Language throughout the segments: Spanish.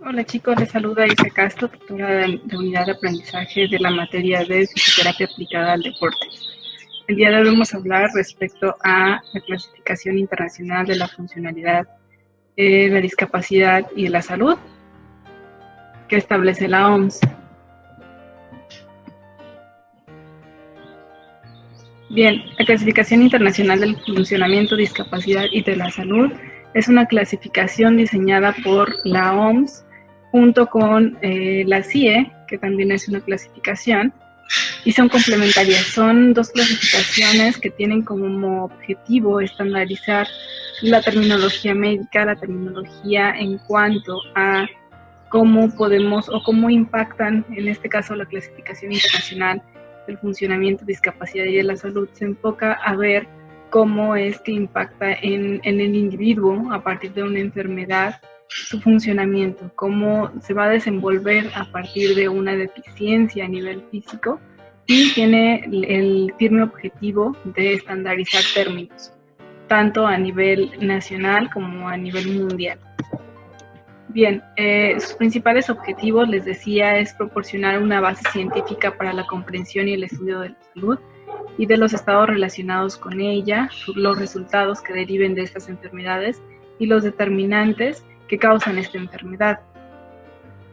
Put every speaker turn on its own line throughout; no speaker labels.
Hola chicos, les saluda Isa Castro, tutora de unidad de aprendizaje de la materia de fisioterapia aplicada al deporte. El día de hoy vamos a hablar respecto a la clasificación internacional de la funcionalidad, la discapacidad y de la salud que establece la OMS. Bien, la clasificación internacional del funcionamiento, discapacidad y de la salud es una clasificación diseñada por la OMS junto con la CIE, que también es una clasificación, y son complementarias. Son dos clasificaciones que tienen como objetivo estandarizar la terminología médica, la terminología en cuanto a cómo podemos o cómo impactan, en este caso la clasificación internacional del funcionamiento, discapacidad y de la salud, se enfoca a ver cómo es que impacta en el individuo a partir de una enfermedad su funcionamiento, cómo se va a desenvolver a partir de una deficiencia a nivel físico, y tiene el firme objetivo de estandarizar términos, tanto a nivel nacional como a nivel mundial. Bien, sus principales objetivos, les decía, es proporcionar una base científica para la comprensión y el estudio de la salud y de los estados relacionados con ella, los resultados que deriven de estas enfermedades y los determinantes que causan esta enfermedad.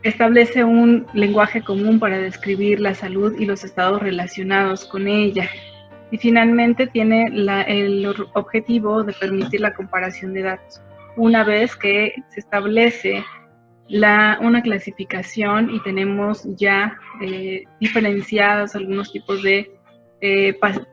Establece un lenguaje común para describir la salud y los estados relacionados con ella. Y finalmente tiene el objetivo de permitir la comparación de datos. Una vez que se establece una clasificación y tenemos ya diferenciados algunos tipos de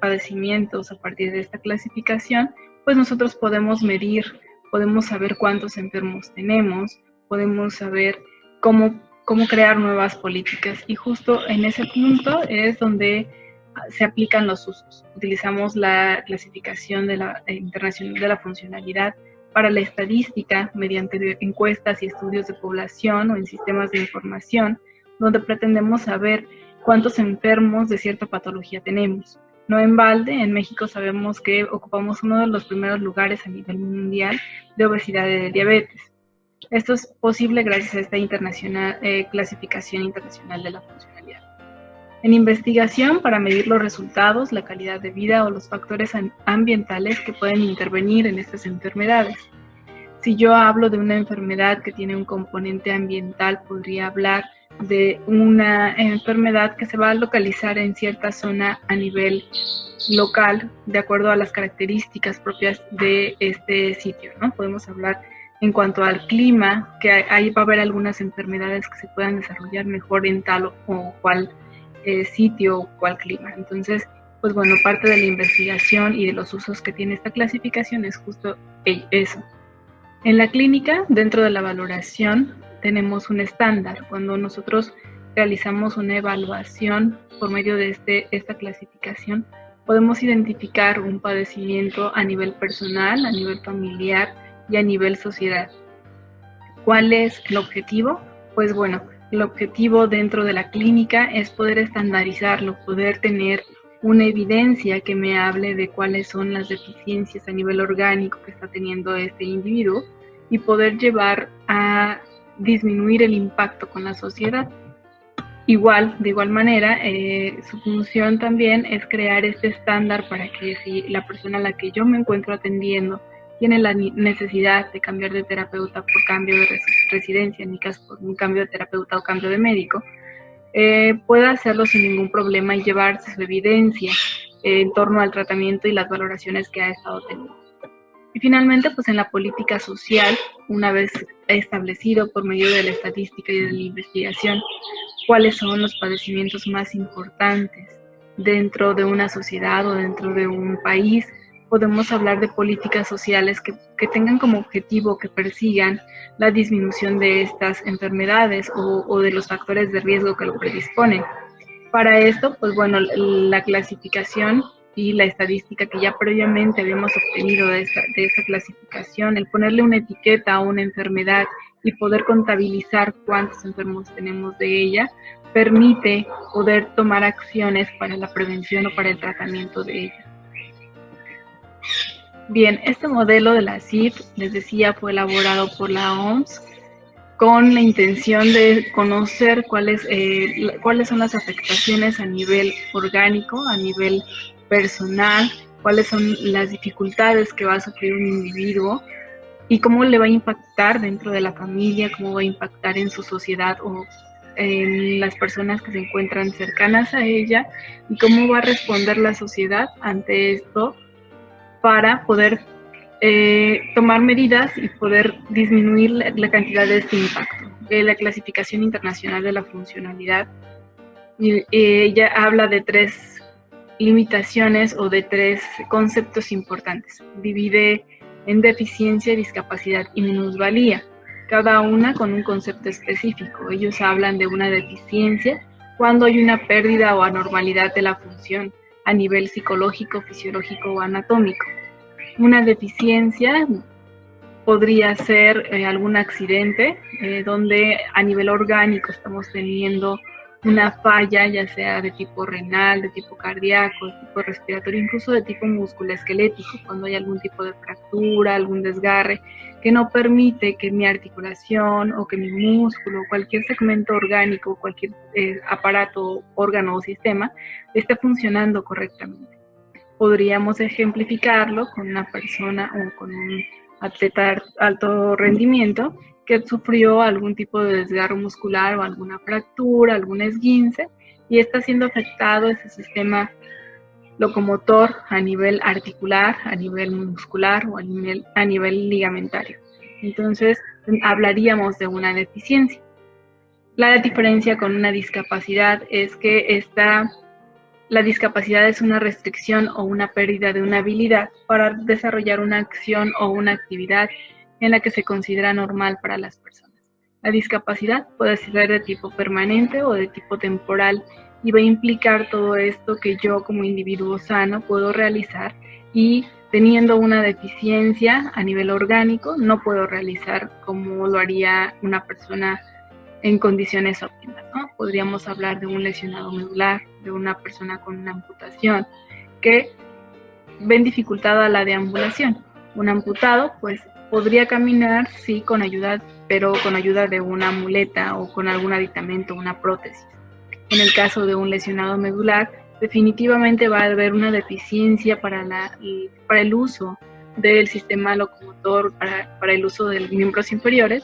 padecimientos a partir de esta clasificación, pues nosotros podemos medir, podemos saber cuántos enfermos tenemos, podemos saber cómo crear nuevas políticas, y justo en ese punto es donde se aplican los usos. Utilizamos la clasificación de la internacional de la funcionalidad para la estadística mediante encuestas y estudios de población o en sistemas de información, donde pretendemos saber cuántos enfermos de cierta patología tenemos. No en balde, en México sabemos que ocupamos uno de los primeros lugares a nivel mundial de obesidad y de diabetes. Esto es posible gracias a esta clasificación internacional de la funcionalidad. En investigación, para medir los resultados, la calidad de vida o los factores ambientales que pueden intervenir en estas enfermedades. Si yo hablo de una enfermedad que tiene un componente ambiental, podría hablar de una enfermedad que se va a localizar en cierta zona a nivel local, de acuerdo a las características propias de este sitio, ¿no? Podemos hablar en cuanto al clima, que ahí va a haber algunas enfermedades que se puedan desarrollar mejor en tal o cual sitio o cual clima. Entonces, pues bueno, parte de la investigación y de los usos que tiene esta clasificación es justo eso. En la clínica, dentro de la valoración, tenemos un estándar. Cuando nosotros realizamos una evaluación por medio de esta clasificación, podemos identificar un padecimiento a nivel personal, a nivel familiar y a nivel sociedad. ¿Cuál es el objetivo? Pues bueno, el objetivo dentro de la clínica es poder estandarizarlo, poder tener una evidencia que me hable de cuáles son las deficiencias a nivel orgánico que está teniendo este individuo y poder llevar a disminuir el impacto con la sociedad. De igual manera, su función también es crear este estándar para que si la persona a la que yo me encuentro atendiendo tiene la necesidad de cambiar de terapeuta por cambio de residencia, en mi caso por un cambio de terapeuta o cambio de médico, pueda hacerlo sin ningún problema y llevarse su evidencia en torno al tratamiento y las valoraciones que ha estado teniendo. Y finalmente, pues en la política social, una vez establecido por medio de la estadística y de la investigación, cuáles son los padecimientos más importantes dentro de una sociedad o dentro de un país, podemos hablar de políticas sociales que tengan como objetivo, que persigan la disminución de estas enfermedades o de los factores de riesgo que lo predisponen. Para esto, pues bueno, la clasificación y la estadística que ya previamente habíamos obtenido de esta clasificación, el ponerle una etiqueta a una enfermedad y poder contabilizar cuántos enfermos tenemos de ella, permite poder tomar acciones para la prevención o para el tratamiento de ella. Bien, este modelo de la CIF, les decía, fue elaborado por la OMS con la intención de conocer cuáles son las afectaciones a nivel orgánico, a nivel personal, cuáles son las dificultades que va a sufrir un individuo y cómo le va a impactar dentro de la familia, cómo va a impactar en su sociedad o en las personas que se encuentran cercanas a ella y cómo va a responder la sociedad ante esto para poder tomar medidas y poder disminuir la cantidad de este impacto. La clasificación internacional de la funcionalidad, ella habla de 3 limitaciones o de 3 conceptos importantes. Divide en deficiencia, discapacidad y minusvalía, cada una con un concepto específico. Ellos hablan de una deficiencia cuando hay una pérdida o anormalidad de la función a nivel psicológico, fisiológico o anatómico. Una deficiencia podría ser algún accidente donde a nivel orgánico estamos teniendo una falla, ya sea de tipo renal, de tipo cardíaco, de tipo respiratorio, incluso de tipo musculoesquelético, cuando hay algún tipo de fractura, algún desgarre que no permite que mi articulación o que mi músculo, cualquier segmento orgánico, cualquier aparato, órgano o sistema esté funcionando correctamente. Podríamos ejemplificarlo con una persona o con un atleta de alto rendimiento que sufrió algún tipo de desgarro muscular o alguna fractura, algún esguince, y está siendo afectado ese sistema locomotor a nivel articular, a nivel muscular o a nivel ligamentario. Entonces, hablaríamos de una deficiencia. La diferencia con una discapacidad es que la discapacidad es una restricción o una pérdida de una habilidad para desarrollar una acción o una actividad en la que se considera normal para las personas. La discapacidad puede ser de tipo permanente o de tipo temporal y va a implicar todo esto que yo como individuo sano puedo realizar y teniendo una deficiencia a nivel orgánico no puedo realizar como lo haría una persona en condiciones óptimas, ¿no? Podríamos hablar de un lesionado medular, de una persona con una amputación, que ven dificultada la deambulación. Un amputado, pues, podría caminar, sí, con ayuda, pero con ayuda de una muleta o con algún aditamento, una prótesis. En el caso de un lesionado medular, definitivamente va a haber una deficiencia para el uso del sistema locomotor, para el uso de los miembros inferiores,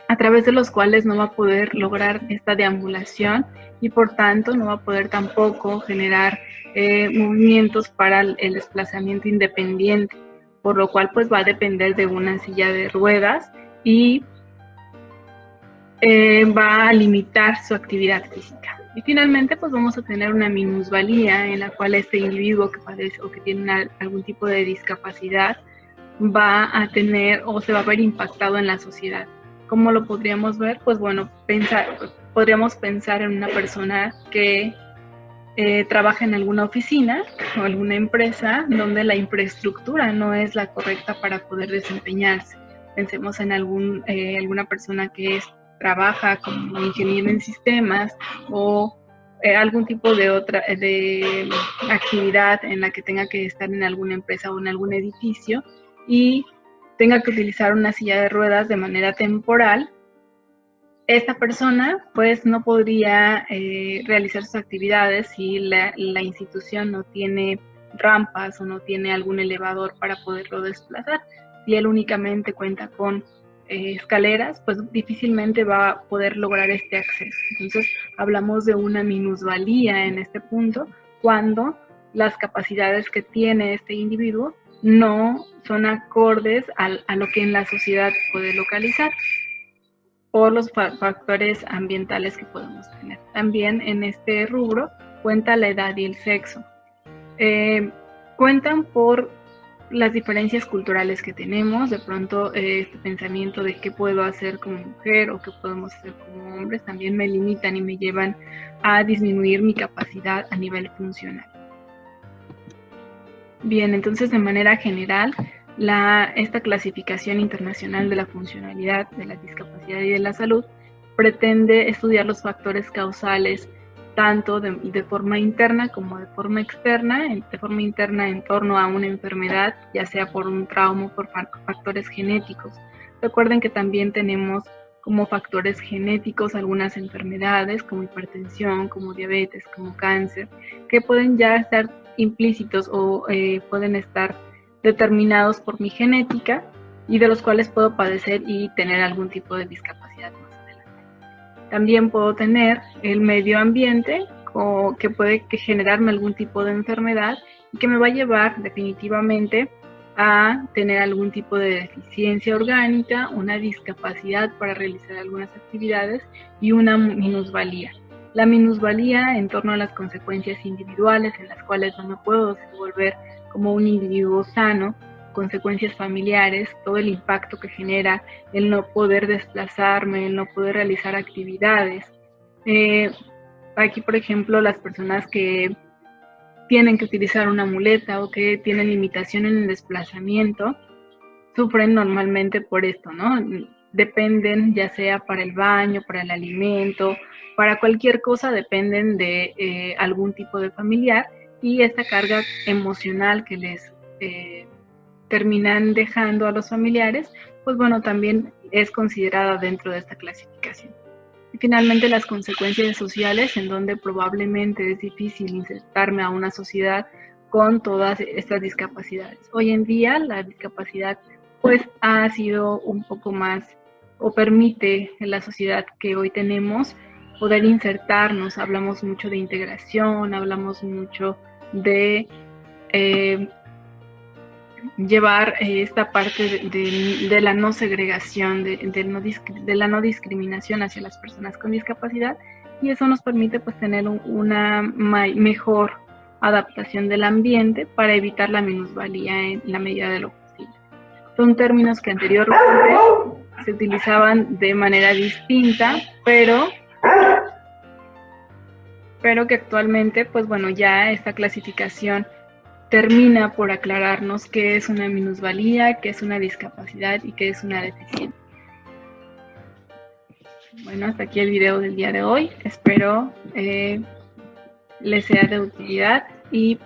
a través de los cuales no va a poder lograr esta deambulación y por tanto no va a poder tampoco generar movimientos para el desplazamiento independiente, por lo cual pues va a depender de una silla de ruedas y va a limitar su actividad física. Y finalmente pues vamos a tener una minusvalía en la cual este individuo que padece o que tiene algún tipo de discapacidad va a tener o se va a ver impactado en la sociedad. ¿Cómo lo podríamos ver? Pues bueno, podríamos pensar en una persona que trabaja en alguna oficina o alguna empresa donde la infraestructura no es la correcta para poder desempeñarse. Pensemos en alguna persona que trabaja como ingeniero en sistemas o algún tipo de actividad en la que tenga que estar en alguna empresa o en algún edificio y tenga que utilizar una silla de ruedas de manera temporal. Esta persona pues no podría realizar sus actividades si la institución no tiene rampas o no tiene algún elevador para poderlo desplazar. Si él únicamente cuenta con escaleras, pues difícilmente va a poder lograr este acceso. Entonces hablamos de una minusvalía en este punto cuando las capacidades que tiene este individuo no son acordes a lo que en la sociedad puede localizar por los factores ambientales que podemos tener. También en este rubro cuenta la edad y el sexo. Cuentan por las diferencias culturales que tenemos, de pronto este pensamiento de qué puedo hacer como mujer o qué podemos hacer como hombres también me limitan y me llevan a disminuir mi capacidad a nivel funcional. Bien, entonces de manera general, esta clasificación internacional de la funcionalidad, de la discapacidad y de la salud pretende estudiar los factores causales tanto de forma interna como de forma externa. De forma interna en torno a una enfermedad, ya sea por un trauma o por factores genéticos. Recuerden que también tenemos como factores genéticos algunas enfermedades como hipertensión, como diabetes, como cáncer, que pueden ya estar implícitos o pueden estar determinados por mi genética y de los cuales puedo padecer y tener algún tipo de discapacidad más adelante. También puedo tener el medio ambiente que puede generarme algún tipo de enfermedad y que me va a llevar definitivamente a tener algún tipo de deficiencia orgánica, una discapacidad para realizar algunas actividades y una minusvalía. La minusvalía en torno a las consecuencias individuales en las cuales no me puedo desenvolver como un individuo sano, consecuencias familiares, todo el impacto que genera el no poder desplazarme, el no poder realizar actividades. Aquí, por ejemplo, las personas que tienen que utilizar una muleta o que tienen limitación en el desplazamiento, sufren normalmente por esto, ¿no? Dependen ya sea para el baño, para el alimento, para cualquier cosa, dependen de algún tipo de familiar y esta carga emocional que les terminan dejando a los familiares, pues bueno, también es considerada dentro de esta clasificación. Y finalmente las consecuencias sociales, en donde probablemente es difícil insertarme a una sociedad con todas estas discapacidades. Hoy en día la discapacidad pues ha sido un poco más, o permite en la sociedad que hoy tenemos poder insertarnos. Hablamos mucho de integración, hablamos mucho de llevar esta parte de la no segregación, de la no discriminación hacia las personas con discapacidad, y eso nos permite pues tener una mejor adaptación del ambiente para evitar la minusvalía en la medida de lo posible. Son términos que anteriormente se utilizaban de manera distinta, pero que actualmente pues bueno, ya esta clasificación termina por aclararnos qué es una minusvalía, qué es una discapacidad y qué es una deficiencia. Bueno, hasta aquí el video del día de hoy. Espero les sea de utilidad y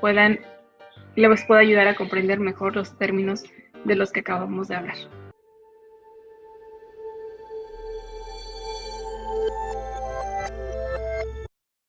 les pueda ayudar a comprender mejor los términos de los que acabamos de hablar.